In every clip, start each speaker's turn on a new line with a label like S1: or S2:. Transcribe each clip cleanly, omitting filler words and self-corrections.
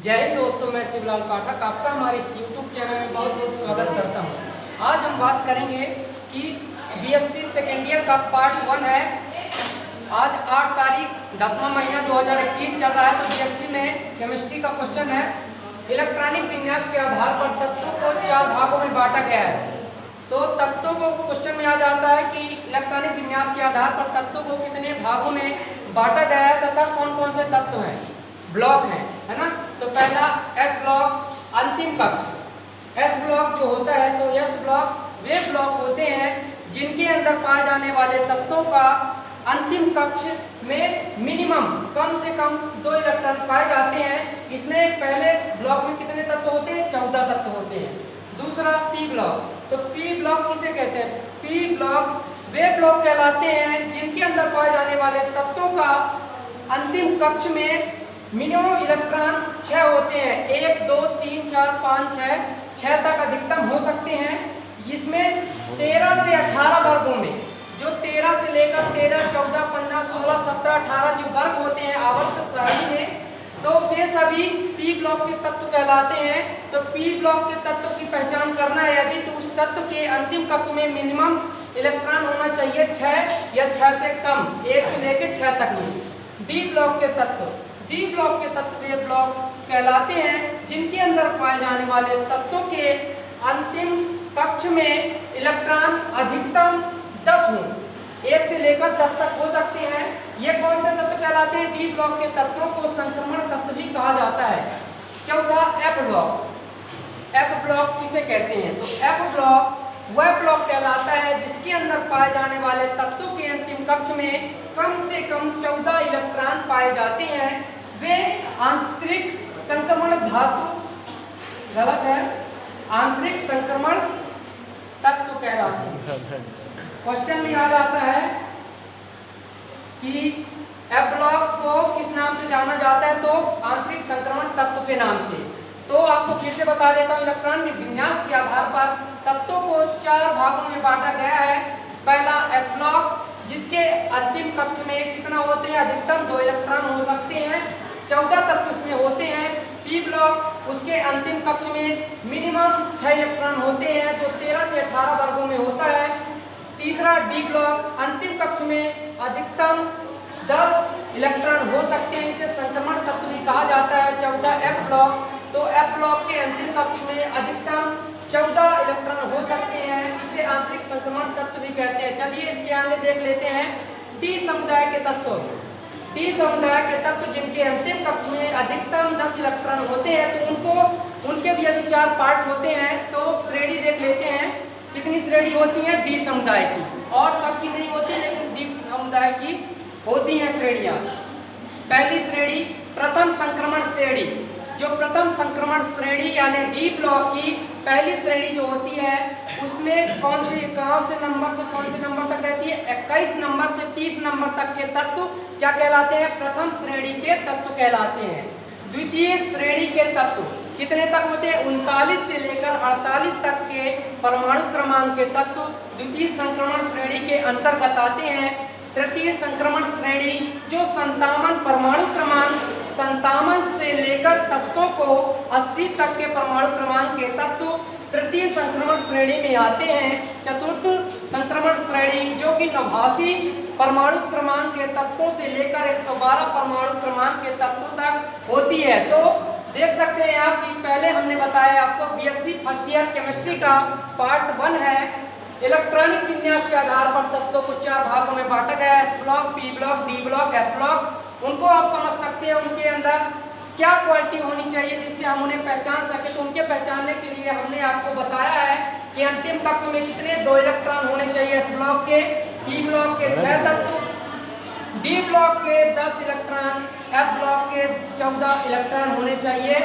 S1: जय हिंद दोस्तों, मैं शिवलाल पाठक आपका हमारे इस YouTube चैनल में बहुत बहुत स्वागत करता हूं। आज हम बात करेंगे कि बीएससी सेकेंड ईयर का पार्ट 1 है। आज 8 तारीख 10वां महीना 2021 चल रहा है। तो बीएससी में केमिस्ट्री का क्वेश्चन है, इलेक्ट्रॉनिक विन्यास के आधार पर तत्वों को 4 भागों में बांटा गया है। तो तत्वों को क्वेश्चन में आ जाता है कि इलेक्ट्रॉनिक विन्यास के आधार पर तत्वों को कितने भागों में बांटा गया है तथा कौन कौन से तत्व हैं, ब्लॉक हैं, है ना। तो पहला एस ब्लॉक, अंतिम कक्ष। एस ब्लॉक जो होता है, तो एस ब्लॉक वे ब्लॉक होते हैं जिनके अंदर पाए जाने वाले तत्वों का अंतिम कक्ष में मिनिमम कम से कम 2 इलेक्ट्रॉन पाए जाते हैं। इसमें पहले ब्लॉक में कितने तत्व होते हैं? 14 तत्व होते हैं। दूसरा पी ब्लॉक। तो पी ब्लॉक किसे कहते हैं? पी ब्लॉक वे ब्लॉक कहलाते हैं जिनके अंदर पाए जाने वाले तत्वों का अंतिम कक्ष में मिनिमम इलेक्ट्रॉन 6 होते हैं। 1 2 3 4 5 6 तक अधिकतम हो सकते हैं। इसमें 13 से 18 वर्गों में, जो 13 से लेकर 13 14 15 16 17 18 जो वर्ग होते हैं आवर्त सारणी में, तो वे सभी पी ब्लॉक के तत्व कहलाते हैं। तो पी ब्लॉक के तत्व की पहचान करना है यदि, तो उस तत्व के अंतिम कक्ष में मिनिमम इलेक्ट्रॉन होना चाहिए 6 या 6 से कम, 1 से लेकर 6 तक में। डी ब्लॉक के तत्व, डी ब्लॉक के तत्व वे ब्लॉक कहलाते हैं जिनके अंदर पाए जाने वाले तत्वों के अंतिम कक्ष में इलेक्ट्रॉन अधिकतम 10 हों, 1 से लेकर 10 तक हो सकते हैं। ये कौन से तत्व कहलाते हैं? डी ब्लॉक के तत्वों को संक्रमण तत्व भी कहा जाता है। चौथा एफ ब्लॉक। एफ ब्लॉक किसे कहते हैं? तो एफ ब्लॉक वह ब्लॉक कहलाता है जिसके अंदर पाए जाने वाले तत्वों के अंतिम कक्ष में कम से कम 14 इलेक्ट्रॉन पाए जाते हैं। वे आंतरिक संक्रमण धातु, गलत है, आंतरिक संक्रमण तत्व कहलाते हैं। क्वेश्चन में आ जाता है कि एफ ब्लॉक को किस नाम से जाना जाता है? तो आंतरिक संक्रमण तत्व के नाम से। तो आपको फिर से बता देता हूँ, इलेक्ट्रॉन विन्यास के आधार पर तत्वों को 4 भागों में बांटा गया है। पहला एस ब्लॉक, जिसके अंतिम कक्ष में कितना होते हैं? अधिकतम 2 इलेक्ट्रॉन हो सकते हैं। 14 तत्व इसमें होते हैं। पी ब्लॉक, उसके अंतिम कक्ष में मिनिमम 6 इलेक्ट्रॉन होते हैं, जो 13 से 18 वर्गों में होता है। तीसरा डी ब्लॉक, अंतिम कक्ष में अधिकतम 10 इलेक्ट्रॉन हो सकते हैं, इसे संक्रमण तत्व भी कहा जाता है। चौथा एफ ब्लॉक, तो एफ ब्लॉक के अंतिम कक्ष में अधिकतम 14 इलेक्ट्रॉन हो सकते हैं, इसे आंतरिक संक्रमण तत्व भी कहते हैं। चलिए इसके आगे देख लेते हैं डी समुदाय के तत्व। डी समुदाय के तत्व जिनके अंतिम कक्ष में अधिकतम 10 इलेक्ट्रॉन होते हैं, तो उनके भी अभी 4 पार्ट होते हैं। तो श्रेणी देख लेते हैं, कितनी श्रेणी होती है डी समुदाय की, और सबकी नहीं होती, लेकिन डी समुदाय की होती हैं श्रेणियां। पहली श्रेणी प्रथम संक्रमण श्रेणी। जो प्रथम संक्रमण श्रेणी यानी डी ब्लॉक की पहली श्रेणी जो होती है, उसमें कौन से नंबर से कौन से नंबर तक रहती है? 21 नंबर से 30 नंबर तक के तत्व क्या कहलाते हैं? प्रथम श्रेणी के तत्व कहलाते हैं। द्वितीय श्रेणी के तत्व कितने तक होते हैं? 39 से लेकर 48 तक के परमाणु क्रमांक के तत्व द्वितीय संक्रमण श्रेणी के अंतर्गत आते हैं। तृतीय संक्रमण श्रेणी जो 57 परमाणु क्रमांक 57 से लेकर तत्वों को 80 तक के परमाणु क्रमांक के तत्व तृतीय संक्रमण श्रेणी में आते हैं। चतुर्थ संक्रमण श्रेणी जो कि 89 परमाणु क्रमांक के तत्वों से लेकर 112 परमाणु क्रमांक के तत्वों तक होती है। तो देख सकते हैं आप कि पहले हमने बताया आपको बीएससी फर्स्ट ईयर केमिस्ट्री का पार्ट 1 है। इलेक्ट्रॉनिक विन्यास के आधार पर तत्वों को 4 भागों में बांटा गया है, S block, P block, D block, F block. उनको आप समझ सकते हैं उनके अंदर क्या क्वालिटी होनी चाहिए जिससे हम उन्हें पहचान सके। तो उनके पहचानने के लिए हमने आपको बताया है कि अंतिम कक्ष में कितने 2 इलेक्ट्रॉन होने चाहिए एस ब्लॉक के, पी ब्लॉक के 6 तत्व, डी ब्लॉक के 10 इलेक्ट्रॉन, एफ ब्लॉक के 14 इलेक्ट्रॉन होने चाहिए।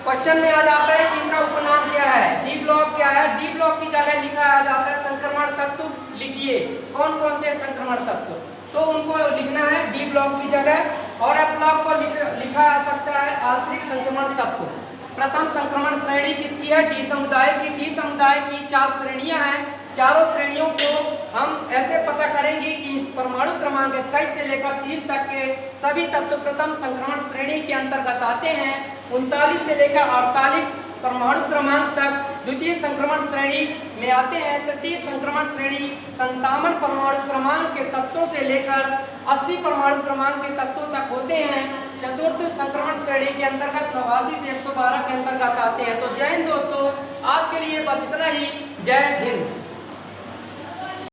S1: क्वेश्चन में आ जाता है कि इनका उपनाम क्या है? डी ब्लॉक क्या है? डी ब्लॉक की जगह लिखा आ जाता है संक्रमण तत्व। लिखिए कौन कौन से संक्रमण तत्व, तो उनको लिखना है डी ब्लॉक की जगह। और एफ ब्लॉक को लिखा आ सकता है आंतरिक संक्रमण तत्व। प्रथम संक्रमण श्रेणी किसकी है? डी समुदाय की। डी समुदाय की 4 श्रेणियां हैं। चारों श्रेणियों को हम ऐसे पता करेंगे कि इस परमाणु क्रमांक 21 से लेकर 30 तक के सभी तत्व प्रथम संक्रमण श्रेणी के अंतर्गत आते हैं। 39 से लेकर 48 परमाणु क्रमांक तक द्वितीय संक्रमण श्रेणी में आते हैं। तृतीय संक्रमण श्रेणी 57 परमाणु क्रमांक के तत्वों से लेकर 80 परमाणु क्रमांक के तत्वों तक होते हैं। चतुर्थ संक्रमण श्रेणी के अंतर्गत 89 से 112 के अंतर्गत आते हैं। तो जय हिंद दोस्तों, आज के लिए बस इतना ही। जय हिंद।